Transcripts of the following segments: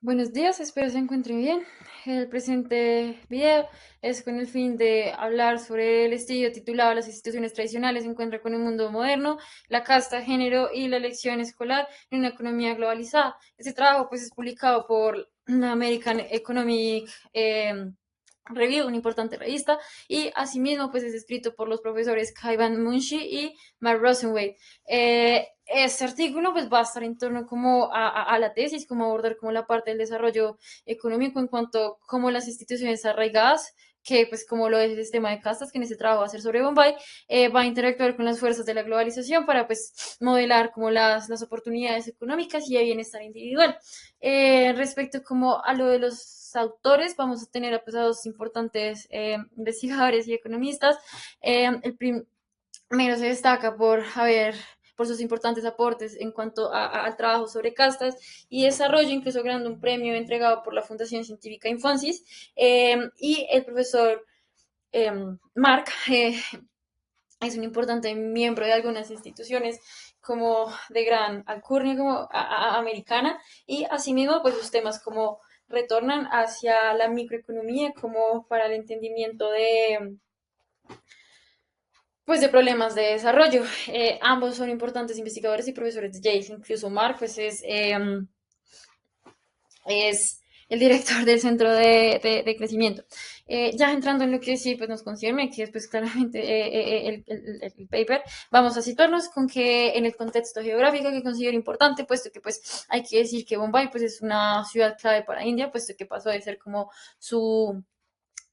Buenos días, espero se encuentren bien. El presente video es con el fin de hablar sobre el estudio titulado Las instituciones tradicionales se encuentran con el mundo moderno, la casta, género y la elección escolar en una economía globalizada. Este trabajo pues es publicado por la American Economic Review, una importante revista, y asimismo pues es escrito por los profesores Kaivan Munshi y Mark Rosenway. Este artículo pues va a estar en torno como a la tesis, como abordar como la parte del desarrollo económico en cuanto a cómo las instituciones arraigadas, que pues como lo es el sistema de castas, que en ese trabajo va a ser sobre Bombay, va a interactuar con las fuerzas de la globalización para pues modelar como las oportunidades económicas y el bienestar individual. Respecto como a lo de los autores, vamos a tener pues, a dos importantes investigadores y economistas. El primero se destaca por sus importantes aportes en cuanto al trabajo sobre castas y desarrollo, incluso ganando un premio entregado por la Fundación Científica Infonsis. Y el profesor eh, Mark es un importante miembro de algunas instituciones como de gran alcurnia como americana, y asimismo pues los temas como retornan hacia la microeconomía como para el entendimiento de problemas de desarrollo. Ambos son importantes investigadores y profesores de Yale. Incluso Mark pues es el director del Centro de Crecimiento. Ya entrando en lo que sí pues nos concierne, que es pues claramente el paper, vamos a situarnos con que en el contexto geográfico que considero importante, puesto que pues hay que decir que Bombay pues es una ciudad clave para India, puesto que pasó de ser como su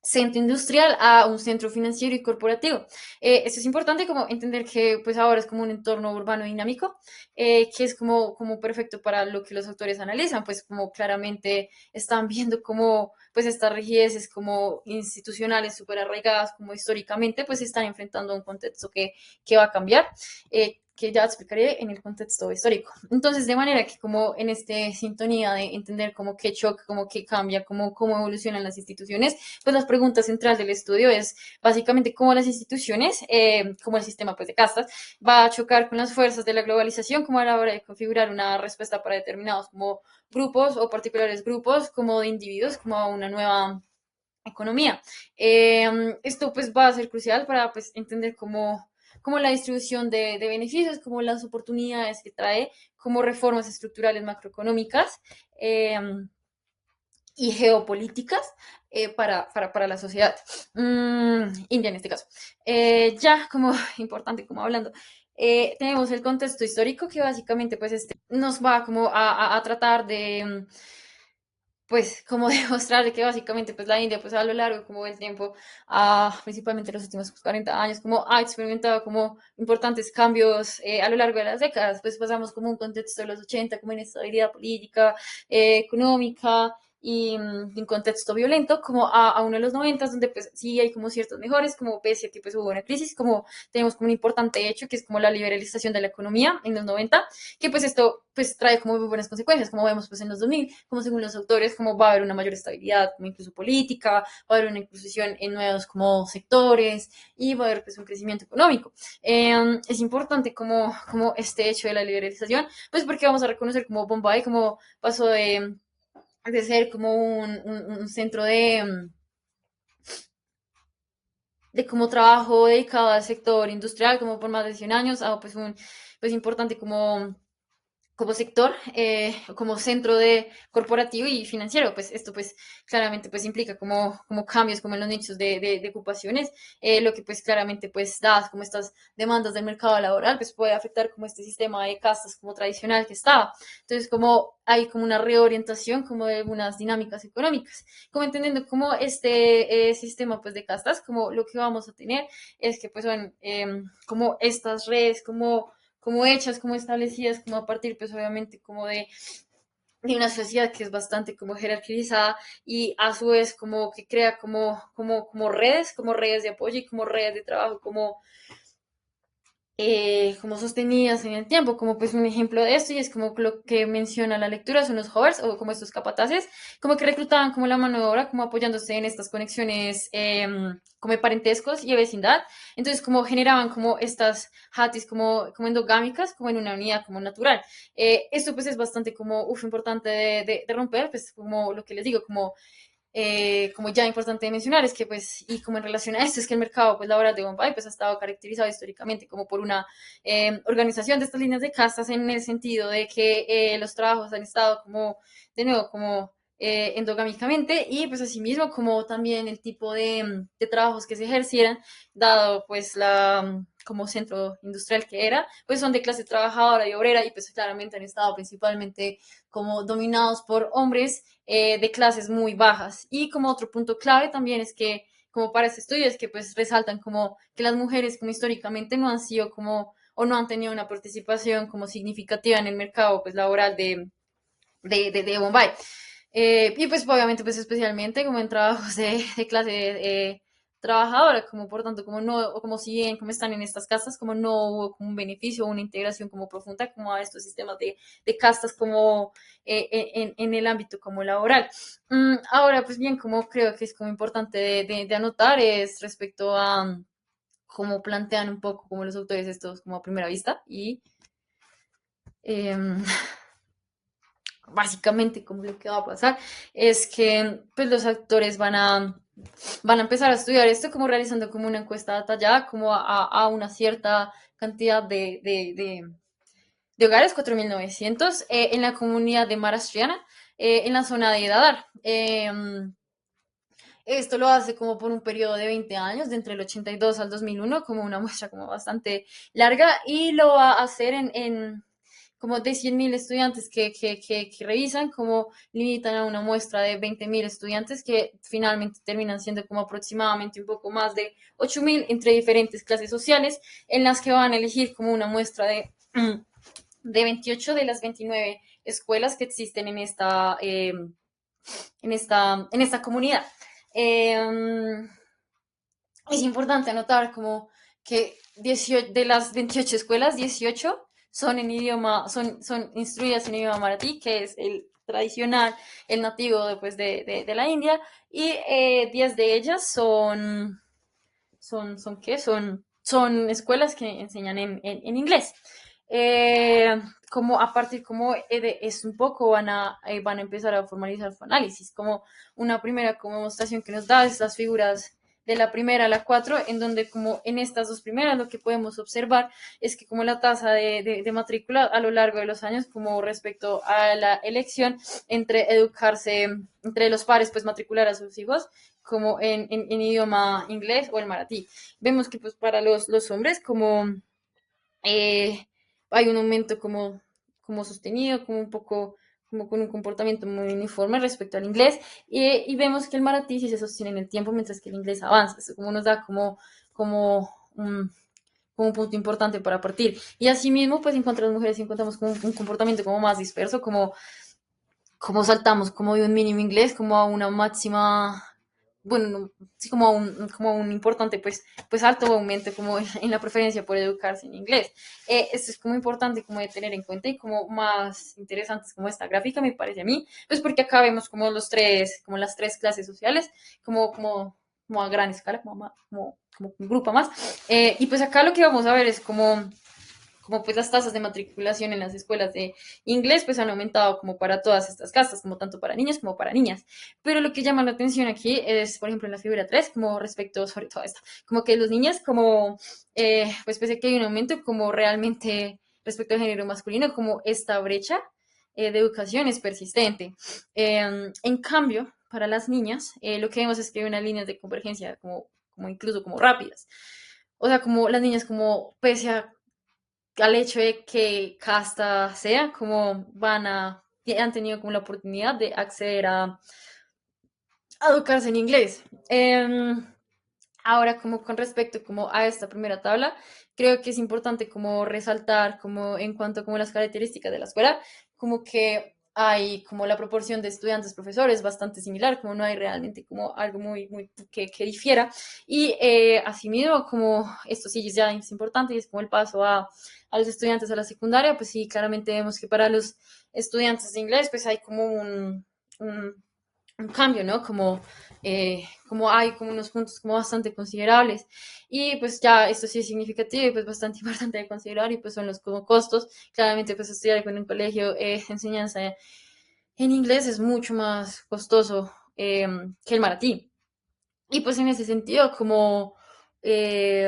centro industrial a un centro financiero y corporativo. Esto es importante como entender que pues ahora es como un entorno urbano dinámico, que es como perfecto para lo que los autores analizan, pues como claramente están viendo como pues estas rigideces como institucionales súper arraigadas como históricamente pues se están enfrentando a un contexto que va a cambiar. Que ya explicaré en el contexto histórico. Entonces, de manera que como en esta sintonía de entender como qué choca, como qué cambia, cómo evolucionan las instituciones, pues la pregunta central del estudio es básicamente cómo las instituciones, como el sistema pues, de castas, va a chocar con las fuerzas de la globalización, como a la hora de configurar una respuesta para determinados como grupos o particulares grupos, como de individuos, como a una nueva economía. Esto pues va a ser crucial para pues entender cómo la distribución de beneficios, como las oportunidades que trae, como reformas estructurales macroeconómicas, eh, y geopolíticas para la sociedad india en este caso. Ya como importante, como hablando, tenemos el contexto histórico que básicamente pues nos va como a tratar de pues como demostrar de que básicamente pues la India pues a lo largo como del tiempo, principalmente los últimos 40 años, como ha experimentado como importantes cambios a lo largo de las décadas, pues pasamos como un contexto de los 80 como inestabilidad política, económica y de un contexto violento como a uno de los 90 donde pues sí hay como ciertos mejores, como pese a que pues hubo una crisis, como tenemos como un importante hecho que es como la liberalización de la economía en los 90, que pues esto pues trae como muy buenas consecuencias, como vemos pues en los 2000, como según los autores, como va a haber una mayor estabilidad, como incluso política, va a haber una inclusión en nuevos como sectores y va a haber pues un crecimiento económico. Es importante como este hecho de la liberalización, pues porque vamos a reconocer como Bombay, como pasó de ser como un centro de como trabajo dedicado al sector industrial, como por más de 100 años, a pues un pues importante como sector, como centro de corporativo y financiero, pues esto pues claramente pues implica como cambios como en los nichos de ocupaciones, lo que pues claramente pues dadas como estas demandas del mercado laboral pues puede afectar como este sistema de castas como tradicional que estaba. Entonces como hay como una reorientación como de algunas dinámicas económicas, como entendiendo como este sistema pues de castas, como lo que vamos a tener es que pues son como estas redes como hechas, como establecidas, como a partir, pues obviamente, como de una sociedad que es bastante como jerarquizada y a su vez como que crea como redes de apoyo y como redes de trabajo, como sostenidas en el tiempo, como pues un ejemplo de esto, y es como lo que menciona la lectura, son los hovers o como estos capataces, como que reclutaban como la mano de obra, como apoyándose en estas conexiones como de parentescos y de vecindad, entonces como generaban como estas hatis como endogámicas, como en una unidad como natural. Esto pues es bastante como, importante de romper, pues como lo que les digo, como ya importante de mencionar es que pues y como en relación a esto es que el mercado pues laboral de Bombay pues ha estado caracterizado históricamente como por una organización de estas líneas de castas en el sentido de que los trabajos han estado como de nuevo como endogámicamente y pues asimismo como también el tipo de trabajos que se ejercieran dado pues como centro industrial que era, pues son de clase trabajadora y obrera y pues claramente han estado principalmente como dominados por hombres de clases muy bajas. Y como otro punto clave también es que, como para este estudio, es que pues resaltan como que las mujeres como históricamente no han sido como o no han tenido una participación como significativa en el mercado pues laboral de Bombay. Y pues obviamente pues especialmente como en trabajos de clase trabajadora, como por tanto como no, o como si bien como están en estas castas, como no hubo como un beneficio o una integración como profunda como a estos sistemas de castas como en el ámbito como laboral. Ahora pues bien, como creo que es como importante de anotar es respecto a cómo plantean un poco como los autores estos como a primera vista y em, básicamente como lo que va a pasar es que pues los actores van a empezar a estudiar esto como realizando como una encuesta detallada como a una cierta cantidad de hogares, 4.900 en la comunidad de Marastriana, en la zona de Dadar. Esto lo hace como por un periodo de 20 años, de entre el 82 al 2001, como una muestra como bastante larga, y lo va a hacer en como de 100.000 estudiantes que revisan, como limitan a una muestra de 20.000 estudiantes que finalmente terminan siendo como aproximadamente un poco más de 8.000 entre diferentes clases sociales, en las que van a elegir como una muestra de 28 de las 29 escuelas que existen en esta comunidad. Eh, es importante anotar como que 18, de las 28 escuelas, 18 son en idioma, son instruidas en idioma maratí, que es el tradicional, el nativo de la India, y 10 de ellas son ¿qué? Son escuelas que enseñan en inglés. Eh, como a partir como de es un poco van a empezar a formalizar su análisis, como una primera como demostración que nos da es las figuras de la primera a la 4 en donde como en estas dos primeras lo que podemos observar es que como la tasa de matrícula a lo largo de los años, como respecto a la elección entre educarse, entre los pares, pues matricular a sus hijos, como en idioma inglés o el maratí. Vemos que pues para los hombres como eh, hay un aumento como sostenido, como un poco como con un comportamiento muy uniforme respecto al inglés, y vemos que el maratí sí se sostiene en el tiempo mientras que el inglés avanza. Eso como nos da como un punto importante para partir. Y asimismo, pues en cuanto a las mujeres, encontramos como un comportamiento como más disperso, como saltamos como de un mínimo inglés como a una máxima, bueno, sí, como un importante, pues alto aumento como en la preferencia por educarse en inglés. Esto es como importante como de tener en cuenta y como más interesantes como esta gráfica me parece a mí, pues porque acá vemos como las tres clases sociales, como a gran escala, como un grupo más. Y pues acá lo que vamos a ver es como pues las tasas de matriculación en las escuelas de inglés pues han aumentado como para todas estas castas, como tanto para niños como para niñas. Pero lo que llama la atención aquí es, por ejemplo, en la figura 3 como respecto sobre todo esto, como que los niños como, pues pese a que hay un aumento, como realmente respecto al género masculino, como esta brecha de educación es persistente. En cambio, para las niñas, lo que vemos es que hay unas líneas de convergencia como incluso como rápidas. O sea, como las niñas como pese al hecho de que casta sea, como han tenido como la oportunidad de acceder a educarse en inglés. Ahora, como con respecto como a esta primera tabla, creo que es importante como resaltar como en cuanto como las características de la escuela, como que hay como la proporción de estudiantes profesores bastante similar, como no hay realmente como algo muy que difiera. Y asimismo, como esto sí ya es importante y es como el paso a los estudiantes a la secundaria, pues sí, claramente vemos que para los estudiantes de inglés, pues hay como un, un cambio, ¿no? Como hay como unos puntos como bastante considerables. Y pues ya esto sí es significativo y pues bastante importante de considerar y pues son los como costos. Claramente pues estudiar con un colegio de enseñanza en inglés es mucho más costoso que el maratí. Y pues en ese sentido, como eh,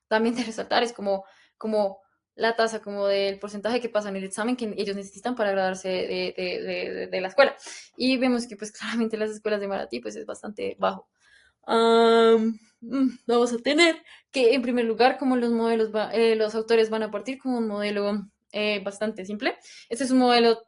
también de resaltar, es como la tasa como del porcentaje que pasan el examen que ellos necesitan para graduarse de la escuela. Y vemos que pues claramente las escuelas de Maratí pues es bastante bajo. Vamos a tener que en primer lugar como los modelos, los autores van a partir como un modelo bastante simple. Este es un modelo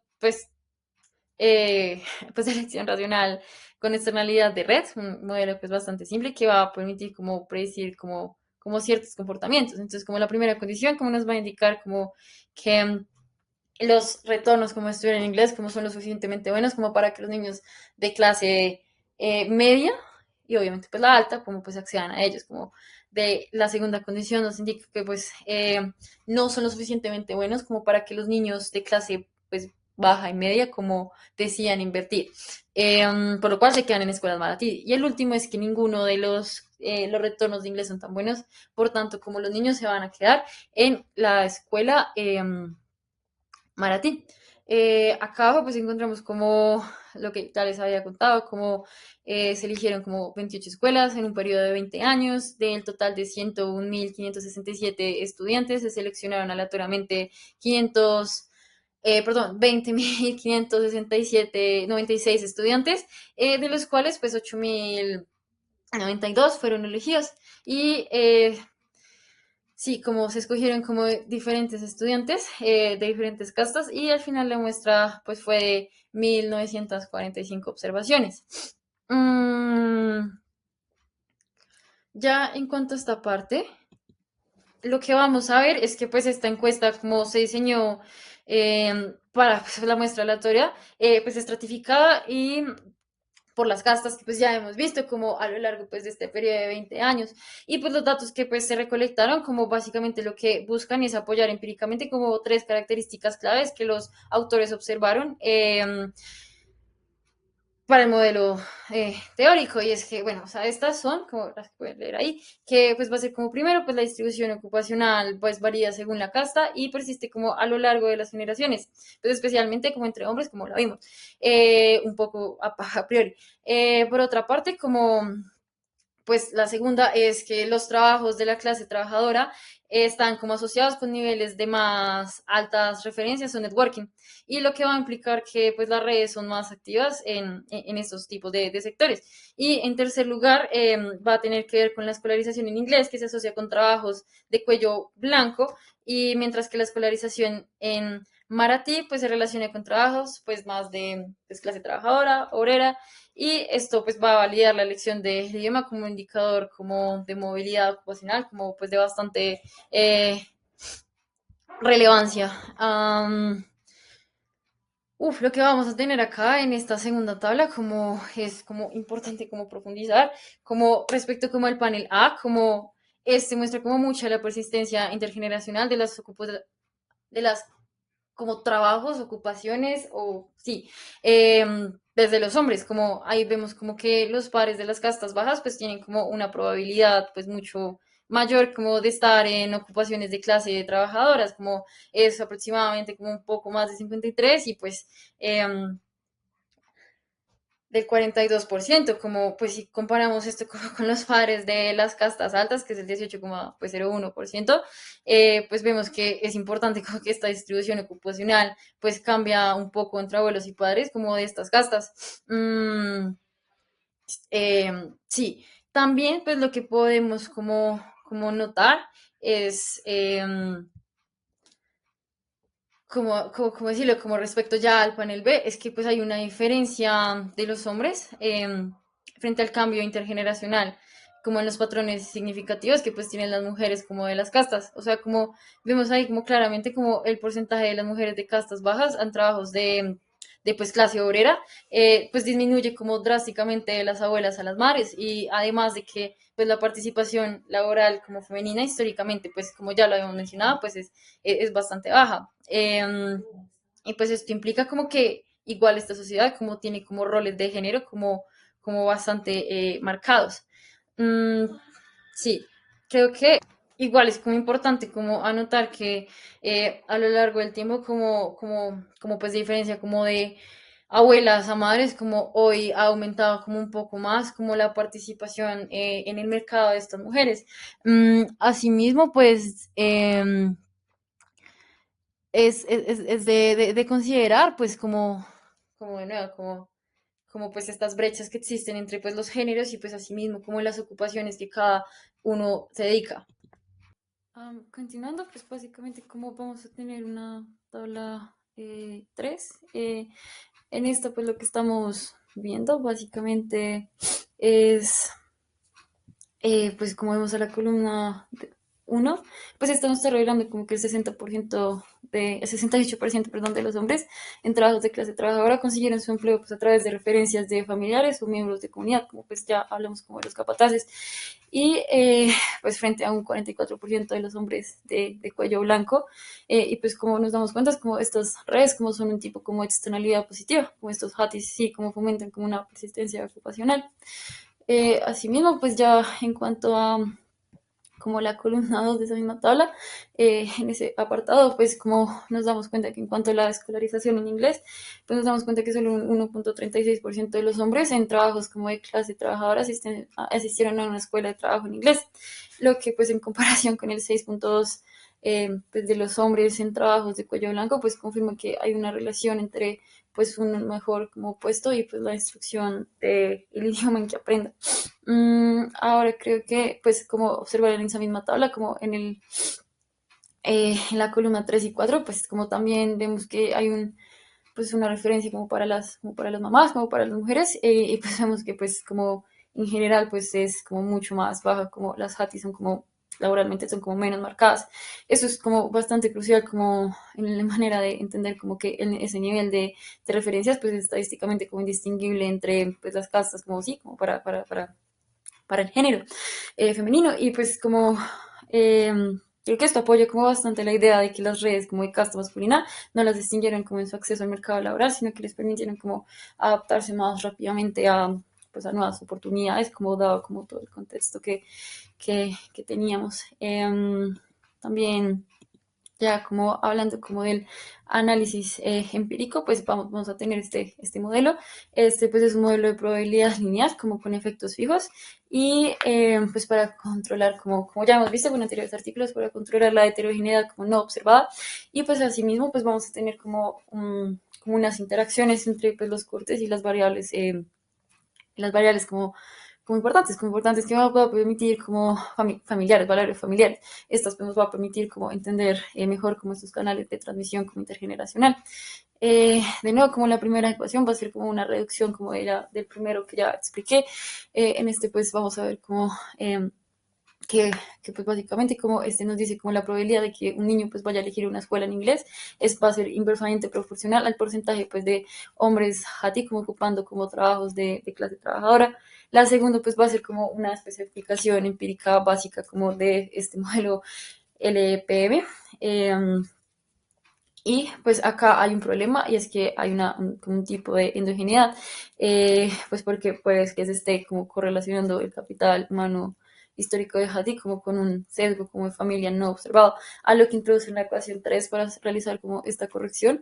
eh, pues de elección racional con externalidad de red, un modelo que es bastante simple que va a permitir como predecir como ciertos comportamientos. Entonces, como la primera condición, como nos va a indicar como que los retornos como estudiar en inglés, como son lo suficientemente buenos como para que los niños de clase media y obviamente pues la alta, como pues accedan a ellos, como de la segunda condición nos indica que pues no son lo suficientemente buenos como para que los niños de clase pues baja y media como decían invertir, por lo cual se quedan en escuelas baratí. Y el último es que ninguno de los retornos de inglés son tan buenos, por tanto como los niños se van a quedar en la escuela Maratí. Acá abajo pues encontramos como lo que ya les había contado, como se eligieron como 28 escuelas en un periodo de 20 años, del total de 101.567 estudiantes, se seleccionaron aleatoriamente 20.567, 96 estudiantes, de los cuales pues 8.092 fueron elegidos y sí, como se escogieron como diferentes estudiantes de diferentes castas y al final la muestra pues fue de 1.945 observaciones. Mm, ya en cuanto a esta parte, lo que vamos a ver es que pues esta encuesta como se diseñó para pues, la muestra aleatoria, pues estratificada y por las castas que pues ya hemos visto como a lo largo pues de este periodo de 20 años y pues los datos que pues se recolectaron como básicamente lo que buscan es apoyar empíricamente como tres características claves que los autores observaron para el modelo teórico y es que bueno, o sea, estas son como las que pueden leer ahí, que pues va a ser como primero pues la distribución ocupacional pues varía según la casta y persiste como a lo largo de las generaciones, pues especialmente como entre hombres como lo vimos, un poco a priori. Por otra parte, como pues la segunda es que los trabajos de la clase trabajadora están como asociados con niveles de más altas referencias o networking y lo que va a implicar que pues las redes son más activas en estos tipos de sectores. Y en tercer lugar va a tener que ver con la escolarización en inglés que se asocia con trabajos de cuello blanco y mientras que la escolarización en Marathi pues se relaciona con trabajos pues más de pues, clase trabajadora, obrera y esto pues va a validar la elección del idioma como indicador como de movilidad ocupacional, como pues de bastante relevancia. Lo que vamos a tener acá en esta segunda tabla como es como importante como profundizar, como respecto como al panel A, como este muestra como mucha la persistencia intergeneracional de las como trabajos, ocupaciones o sí, desde los hombres, como ahí vemos como que los padres de las castas bajas pues tienen como una probabilidad pues mucho mayor como de estar en ocupaciones de clase de trabajadoras, como es aproximadamente como un poco más de 53 y pues del 42% como pues si comparamos esto con los padres de las castas altas, que es el 18,01%, pues vemos que es importante como que esta distribución ocupacional pues cambia un poco entre abuelos y padres como de estas castas. Sí, también pues lo que podemos como notar es como decirlo, como respecto ya al panel B, es que pues hay una diferencia de los hombres frente al cambio intergeneracional, como en los patrones significativos que pues tienen las mujeres como de las castas. O sea, como vemos ahí como claramente como el porcentaje de las mujeres de castas bajas en trabajos de pues clase obrera, pues disminuye como drásticamente de las abuelas a las madres y además de que pues la participación laboral como femenina históricamente, pues como ya lo habíamos mencionado, pues es bastante baja. Y pues esto implica como que igual esta sociedad como tiene como roles de género como bastante marcados. Mm, sí, creo que igual es como importante como anotar que a lo largo del tiempo como pues de diferencia como de abuelas a madres, como hoy ha aumentado como un poco más como la participación en el mercado de estas mujeres. Asimismo, pues es de considerar pues como de nuevo, como pues estas brechas que existen entre pues los géneros y pues asimismo como las ocupaciones que cada uno se dedica. Continuando, pues básicamente como vamos a tener una tabla 3, en esta pues lo que estamos viendo básicamente es pues como vemos a la columna 1, pues esto nos está revelando como que el 60% el 68%, perdón, de los hombres en trabajos de clase trabajadora consiguieron su empleo pues a través de referencias de familiares o miembros de comunidad, como pues ya hablamos como de los capataces, y pues frente a un 44% de los hombres de cuello blanco, y pues como nos damos cuenta es como estas redes como son un tipo como de externalidad positiva, como estos hatis sí como fomentan como una persistencia ocupacional. Asimismo, pues ya en cuanto a como la columna 2 de esa misma tabla, en ese apartado, pues como nos damos cuenta que en cuanto a la escolarización en inglés, pues nos damos cuenta que solo un 1,36% de los hombres en trabajos como de clase trabajadora asistieron a una escuela de trabajo en inglés, lo que pues en comparación con el 6,2% pues de los hombres en trabajos de cuello blanco, pues confirma que hay una relación entre pues un mejor como puesto y pues la instrucción del idioma en que aprenda. Ahora creo que, pues, como observar en esa misma tabla, como en la columna 3 y 4 pues como también vemos que hay pues una referencia como para las mamás, como para las mujeres, y pues vemos que pues como en general pues es como mucho más baja, como las HATI son como laboralmente son como menos marcadas. Eso es como bastante crucial como en la manera de entender como que en ese nivel de referencias pues es estadísticamente como indistinguible entre pues las castas como sí, como para el género femenino y pues como eh, creo que esto apoya como bastante la idea de que las redes como de casta masculina no las distinguieron como en su acceso al mercado laboral, sino que les permitieron como adaptarse más rápidamente a pues a nuevas oportunidades, como dado como todo el contexto que teníamos. También ya como hablando como del análisis empírico, pues vamos a tener este modelo. Este pues es un modelo de probabilidad lineal, como con efectos fijos, y pues para controlar, como ya hemos visto con anteriores artículos, para controlar la heterogeneidad como no observada, y pues asimismo pues vamos a tener como unas interacciones entre pues los cortes y las variables como importantes que nos va a permitir como familiares, valores familiares. Estas pues, nos va a permitir como entender mejor como estos canales de transmisión como intergeneracional. De nuevo, como la primera ecuación va a ser como una reducción como del primero que ya expliqué. En este pues vamos a ver cómo que pues básicamente como este nos dice como la probabilidad de que un niño pues vaya a elegir una escuela en inglés va a ser inversamente proporcional al porcentaje pues de hombres hati como ocupando como trabajos de clase trabajadora. La segunda pues va a ser como una especificación empírica básica como de este modelo LPM. Y pues acá hay un problema y es que hay un tipo de endogeneidad, pues porque pues que se esté como correlacionando el capital humano histórico de Hadi como con un sesgo como de familia no observado, a lo que introduce una ecuación 3 para realizar como esta corrección,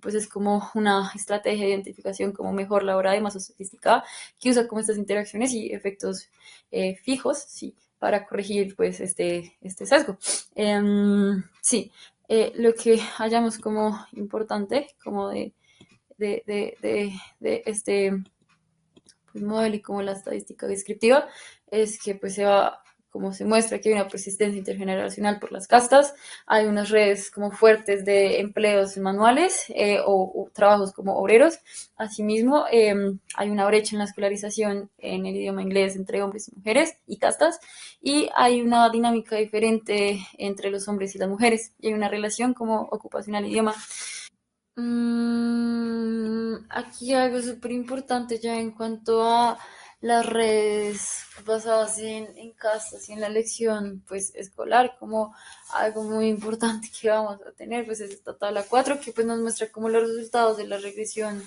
pues es como una estrategia de identificación como mejor elaborada y más sofisticada que usa como estas interacciones y efectos fijos, sí, para corregir pues este sesgo. Sí, lo que hallamos como importante, como de este pues, modelo y como la estadística descriptiva, es que pues se va, como se muestra que hay una persistencia intergeneracional por las castas, hay unas redes como fuertes de empleos manuales o trabajos como obreros. Asimismo, hay una brecha en la escolarización en el idioma inglés entre hombres y mujeres y castas, y hay una dinámica diferente entre los hombres y las mujeres, y hay una relación como ocupacional idioma. Aquí algo súper importante ya en cuanto a las redes basadas en castas y en la elección pues escolar, como algo muy importante que vamos a tener, pues es esta tabla 4 que pues nos muestra como los resultados de la regresión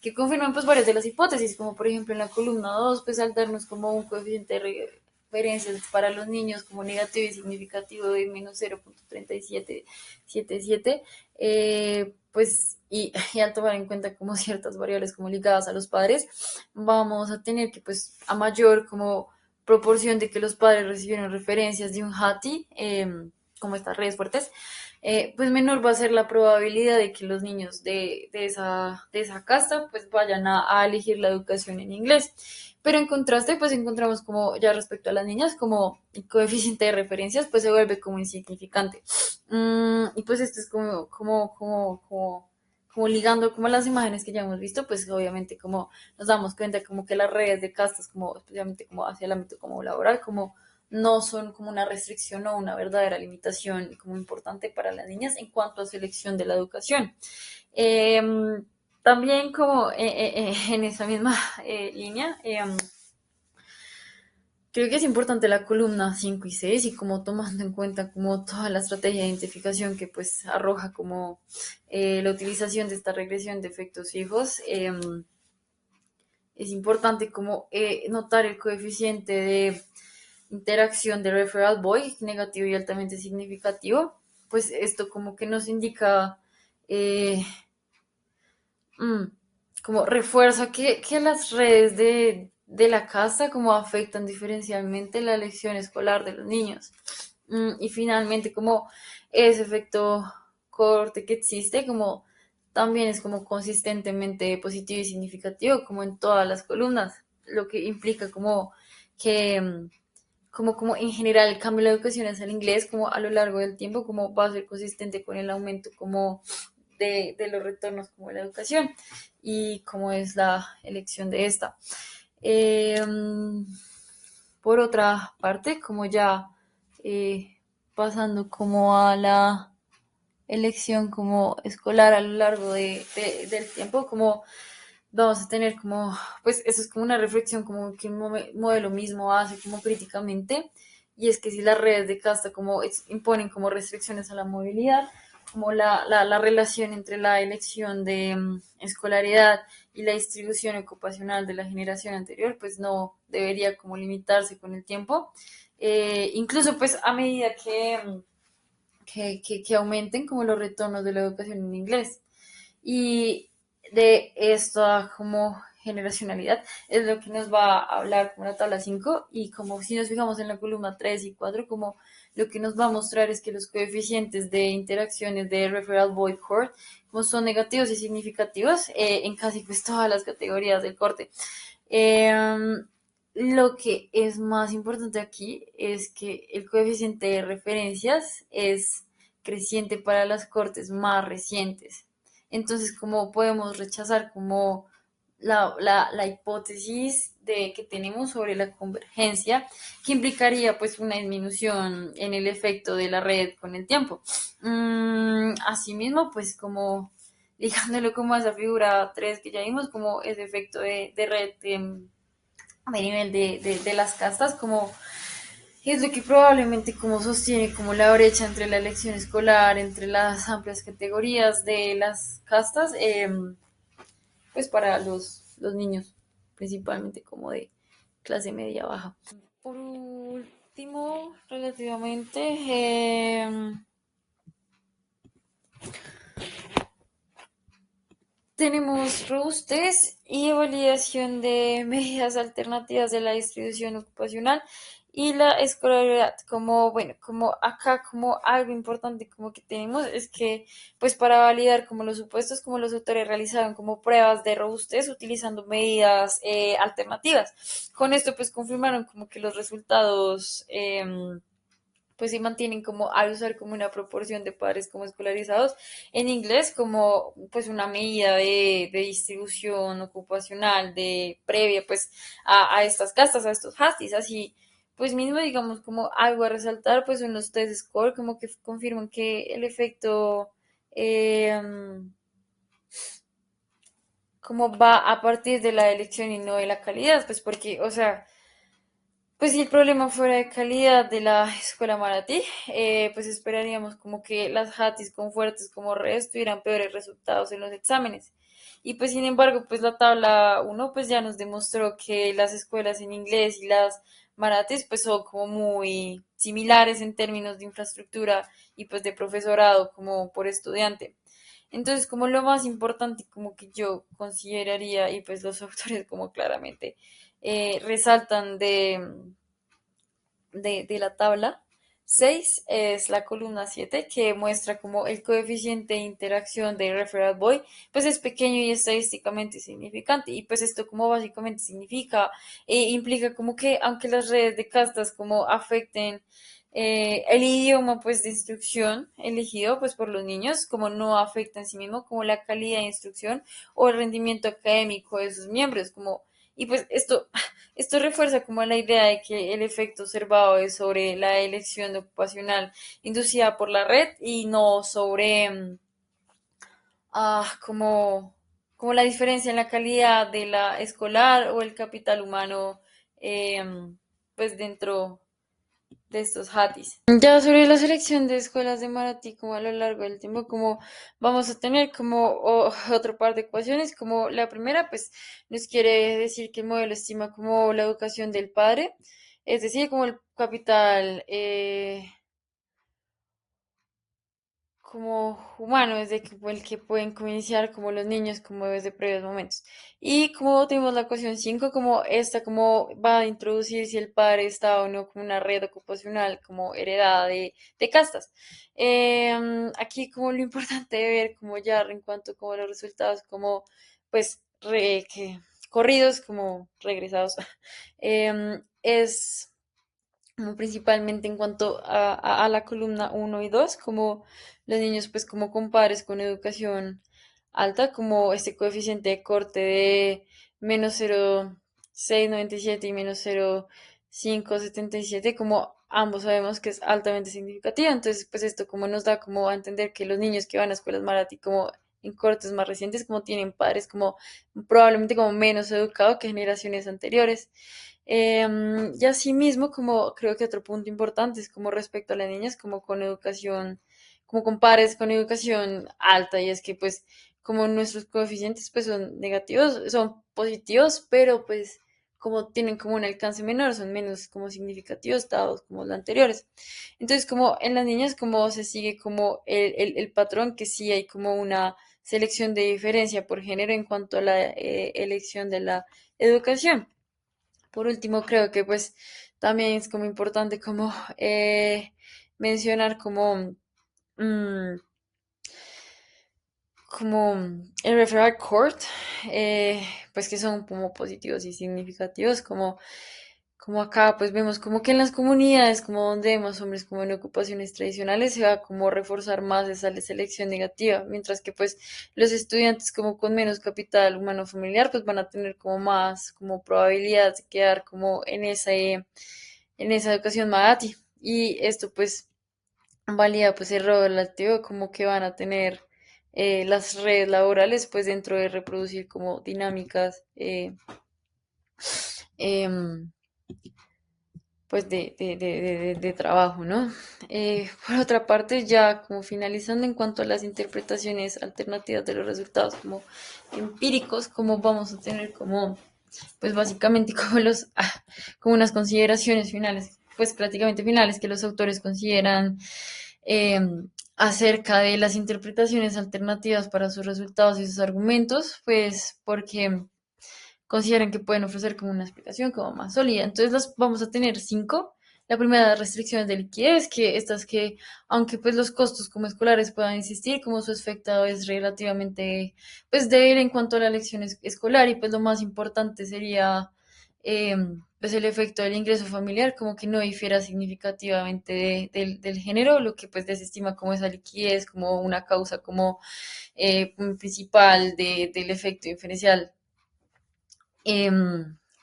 que confirman pues varias de las hipótesis, como por ejemplo en la columna 2 pues al darnos como un coeficiente de referencias para los niños como negativo y significativo de menos 0.3777, pues y al tomar en cuenta como ciertas variables como ligadas a los padres, vamos a tener que pues a mayor como proporción de que los padres recibieron referencias de un HATI, como estas redes fuertes, pues menor va a ser la probabilidad de que los niños de esa casta pues vayan a elegir la educación en inglés. Pero en contraste, pues encontramos como ya respecto a las niñas, como el coeficiente de referencias, pues se vuelve como insignificante. Y pues esto es como ligando como las imágenes que ya hemos visto, pues obviamente como nos damos cuenta como que las redes de castas, como especialmente como hacia el ámbito como laboral, como no son como una restricción o una verdadera limitación como importante para las niñas en cuanto a selección de la educación. Eh, También como en esa misma línea, creo que es importante la columna 5 y 6 y como tomando en cuenta como toda la estrategia de identificación que pues arroja como la utilización de esta regresión de efectos fijos, es importante como notar el coeficiente de interacción de referral boy, negativo y altamente significativo, pues esto como que nos indica, eh, mm, como refuerza que las redes de la casa como afectan diferencialmente la elección escolar de los niños. Y finalmente como ese efecto corte que existe, como también es como consistentemente positivo y significativo, como en todas las columnas, lo que implica como que como en general el cambio de la educación hacia el inglés, como a lo largo del tiempo, como va a ser consistente con el aumento como de los retornos como de la educación y cómo es la elección de esta. Eh, por otra parte, como ya pasando como a la elección como escolar a lo largo del tiempo, como vamos a tener como, pues eso es como una reflexión como que un modelo mismo hace como críticamente, y es que si las redes de casta como imponen como restricciones a la movilidad, como la relación entre la elección de escolaridad y la distribución ocupacional de la generación anterior, pues no debería como limitarse con el tiempo. Incluso pues a medida que aumenten como los retornos de la educación en inglés. Y de esta como generacionalidad es lo que nos va a hablar como la tabla 5 y como si nos fijamos en la columna 3 y 4 como lo que nos va a mostrar es que los coeficientes de interacciones de referral void court como son negativos y significativos en casi pues todas las categorías del corte. Lo que es más importante aquí es que el coeficiente de referencias es creciente para las cortes más recientes. Entonces, ¿cómo podemos rechazar como la hipótesis de que tenemos sobre la convergencia, que implicaría pues una disminución en el efecto de la red con el tiempo? Asimismo, pues como ligándolo como a esa figura 3 que ya vimos, como ese efecto de red de nivel de las castas, como es lo que probablemente como sostiene como la brecha entre la elección escolar, entre las amplias categorías de las castas, pues para los niños, principalmente como de clase media baja. Por último, relativamente, tenemos robustez y validación de medidas alternativas de la distribución ocupacional y la escolaridad. Como, bueno, como acá, como algo importante como que tenemos es que, pues para validar como los supuestos, como los autores realizaron como pruebas de robustez utilizando medidas alternativas. Con esto, pues confirmaron como que los resultados pues se mantienen como al usar como una proporción de padres como escolarizados en inglés como pues una medida de distribución ocupacional de previa pues a estas castas, a estos hastis, así pues mismo digamos como algo a resaltar pues son los test score como que confirman que el efecto eh, como va a partir de la elección y no de la calidad, pues porque, o sea, pues si el problema fuera de calidad de la escuela Maratí, pues esperaríamos como que las Hatis con fuertes como redes tuvieran peores resultados en los exámenes. Y pues sin embargo, pues la tabla uno pues ya nos demostró que las escuelas en inglés y las Maratis pues son como muy similares en términos de infraestructura y pues de profesorado como por estudiante. Entonces, como lo más importante, como que yo consideraría, y pues los autores como claramente resaltan de la tabla 6 es la columna 7 que muestra como el coeficiente de interacción de referral boy pues es pequeño y estadísticamente significante y pues esto como básicamente significa implica como que aunque las redes de castas como afecten el idioma pues de instrucción elegido pues por los niños como no afecta en sí mismo como la calidad de instrucción o el rendimiento académico de sus miembros como y pues esto refuerza como la idea de que el efecto observado es sobre la elección ocupacional inducida por la red y no sobre como la diferencia en la calidad de la escolar o el capital humano pues dentro de estos HATIs. Ya sobre la selección de escuelas de Maratí, como a lo largo del tiempo, como vamos a tener como otro par de ecuaciones, como la primera, pues nos quiere decir que el modelo estima como la educación del padre, es decir, como el capital como humano, desde que el que pueden iniciar como los niños, como desde previos momentos. Y como tenemos la ecuación 5 como esta, como va a introducir si el padre está o no como una red ocupacional, como heredada de castas. Aquí como lo importante de ver, como ya en cuanto como los resultados, como pues que corridos, como regresados, es como principalmente en cuanto a la columna uno y 2 como los niños pues como con padres con educación alta, como este coeficiente de corte de menos 0,697 y menos 0,577, como ambos sabemos que es altamente significativo, entonces pues esto como nos da como a entender que los niños que van a escuelas Marati como en cortes más recientes, como tienen padres como probablemente como menos educados que generaciones anteriores. Y asimismo, como creo que otro punto importante es como respecto a las niñas, como con educación, como con pares con educación alta, y es que pues como nuestros coeficientes pues son negativos, son positivos, pero pues como tienen como un alcance menor, son menos como significativos dados como los anteriores. Entonces, como en las niñas, como se sigue como el patrón que sí hay como una selección de diferencia por género en cuanto a la elección de la educación. Por último, creo que pues también es como importante como mencionar mm, como el referral court, pues que son como positivos y significativos, como acá pues vemos como que en las comunidades como donde vemos hombres como en ocupaciones tradicionales se va como a reforzar más esa selección negativa, mientras que pues los estudiantes como con menos capital humano familiar pues van a tener como más como probabilidad de quedar como en esa educación Mahati. Y esto pues valida pues el rol relativo como que van a tener las redes laborales pues dentro de reproducir como dinámicas em, pues de trabajo, ¿no? Por otra parte, ya como finalizando en cuanto a las interpretaciones alternativas de los resultados como empíricos, como vamos a tener como, pues básicamente como como unas consideraciones finales, pues prácticamente finales que los autores consideran eh, acerca de las interpretaciones alternativas para sus resultados y sus argumentos, pues porque consideran que pueden ofrecer como una explicación como más sólida. Entonces las vamos a tener cinco. La primera, restricciones de liquidez, que estas que, aunque pues los costos como escolares puedan existir, como su efecto es relativamente pues débil en cuanto a la elección escolar y pues lo más importante sería eh, pues el efecto del ingreso familiar, como que no difiera significativamente del género, lo que pues desestima como esa liquidez, como una causa como principal del efecto diferencial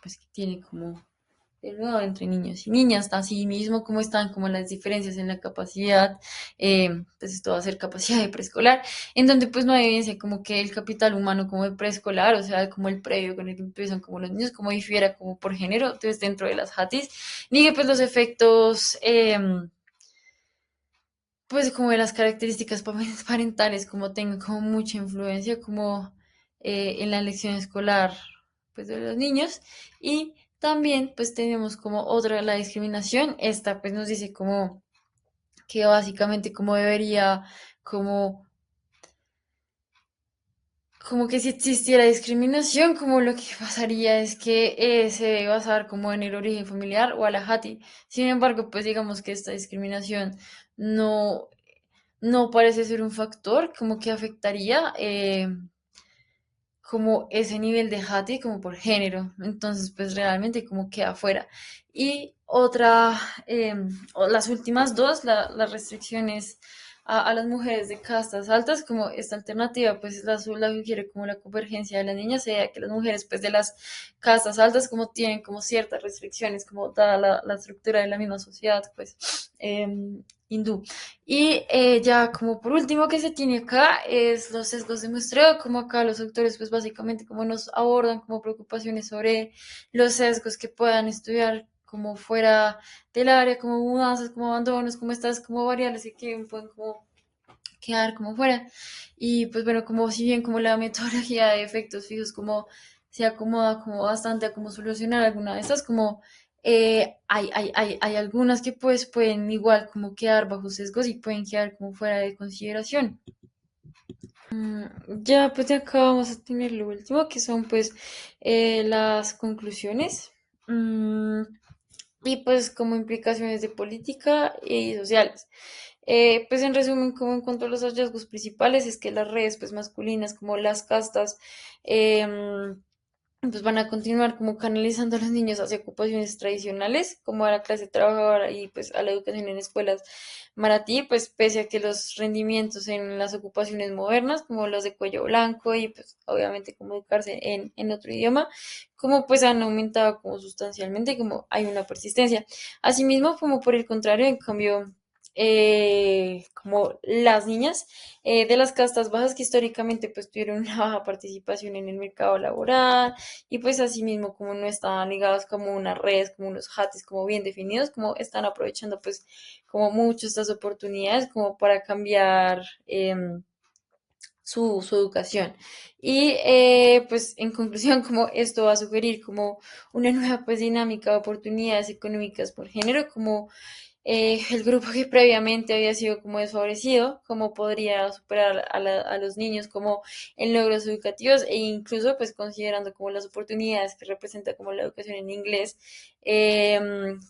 pues que tiene como de nuevo entre niños y niñas, así mismo como están como las diferencias en la capacidad, pues esto va a ser capacidad de preescolar, en donde pues no hay evidencia como que el capital humano como de preescolar, o sea, como el previo con el que empiezan como los niños, como difiera como por género, entonces dentro de las HATIS, ni que pues los efectos, pues como de las características parentales, como tengan como mucha influencia como en la elección escolar pues de los niños y también pues tenemos como otra la discriminación, esta pues nos dice como que básicamente como debería como como que si existiera discriminación, como lo que pasaría es que se debe basar como en el origen familiar o a la JATI. Sin embargo, pues digamos que esta discriminación no, no parece ser un factor como que afectaría como ese nivel de Hattie como por género. Entonces, pues realmente como queda afuera. Y otra, las últimas dos, las restricciones a las mujeres de castas altas, como esta alternativa, pues la sugiere como la convergencia de las niñas, sea que las mujeres pues de las castas altas como tienen como ciertas restricciones, como dada la estructura de la misma sociedad, pues hindú. Y ya como por último que se tiene acá es los sesgos de muestreo, como acá los autores pues básicamente como nos abordan como preocupaciones sobre los sesgos que puedan estudiar como fuera del área, como mudanzas, como abandonos, como estas como variables que pueden como quedar como fuera. Y pues bueno, como si bien como la metodología de efectos fijos como se acomoda como bastante a cómo solucionar alguna de estas, como hay algunas que pues pueden igual como quedar bajo sesgos y pueden quedar como fuera de consideración. Ya pues de acá vamos a tener lo último, que son pues las conclusiones. Mm, y pues como implicaciones de política y sociales. Pues en resumen, como en cuanto a los hallazgos principales, es que las redes pues masculinas como las castas pues van a continuar como canalizando a los niños hacia ocupaciones tradicionales, como a la clase trabajadora y pues a la educación en escuelas maratí, pues pese a que los rendimientos en las ocupaciones modernas, como las de cuello blanco y pues obviamente como educarse en otro idioma, como pues han aumentado como sustancialmente, como hay una persistencia. Asimismo, como por el contrario, en cambio, como las niñas de las castas bajas que históricamente pues tuvieron una baja participación en el mercado laboral, y pues asimismo como no estaban ligados como unas redes, como unos hatis como bien definidos, como están aprovechando pues como mucho estas oportunidades como para cambiar su educación. Y pues en conclusión como esto va a sugerir como una nueva pues dinámica de oportunidades económicas por género, como el grupo que previamente había sido como desfavorecido, como podría superar a los niños como en logros educativos e incluso pues considerando como las oportunidades que representa como la educación en inglés,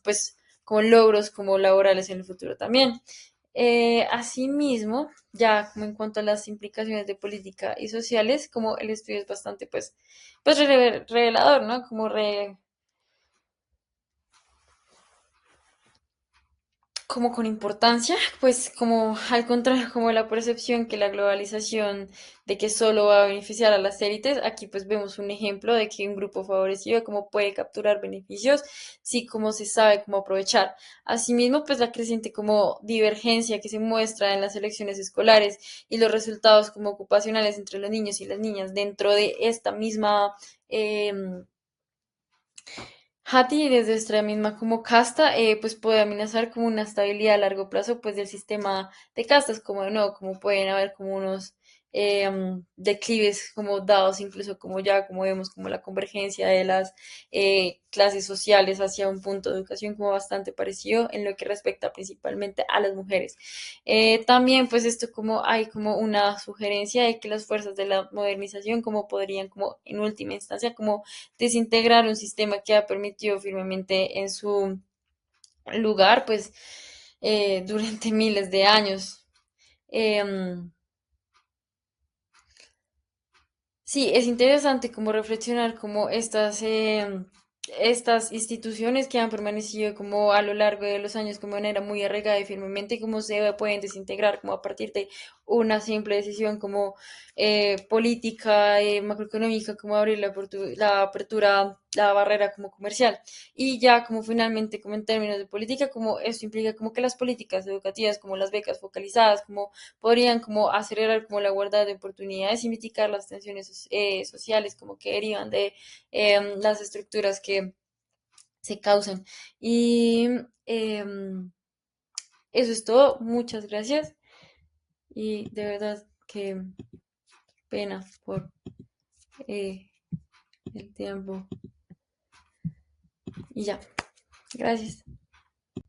pues como logros como laborales en el futuro también. Asimismo, ya como en cuanto a las implicaciones de política y sociales, como el estudio es bastante pues revelador, ¿no? Como como con importancia, pues como al contrario, como la percepción que la globalización de que solo va a beneficiar a las élites, aquí pues vemos un ejemplo de que un grupo favorecido como puede capturar beneficios, sí como se sabe cómo aprovechar. Asimismo, pues la creciente como divergencia que se muestra en las elecciones escolares y los resultados como ocupacionales entre los niños y las niñas dentro de esta misma Hati, desde nuestra misma como casta, pues puede amenazar como una estabilidad a largo plazo, pues del sistema de castas, como de nuevo, como pueden haber como unos declives como dados, incluso como ya, como vemos, como la convergencia de las clases sociales hacia un punto de educación como bastante parecido en lo que respecta principalmente a las mujeres. También, pues esto como hay como una sugerencia de que las fuerzas de la modernización como podrían como en última instancia como desintegrar un sistema que ha permitido firmemente en su lugar, pues durante miles de años. Em, Sí, es interesante como reflexionar como estas instituciones que han permanecido como a lo largo de los años como de manera muy arraigada y firmemente, cómo se pueden desintegrar como a partir de una simple decisión como política, macroeconómica, como abrir la apertura, la barrera como comercial. Y ya como finalmente, como en términos de política, como esto implica como que las políticas educativas, como las becas focalizadas, como podrían como acelerar como la igualdad de oportunidades y mitigar las tensiones sociales como que derivan de las estructuras que se causan. Y eso es todo. Muchas gracias. Y de verdad que pena por eh, el tiempo. Y ya, gracias.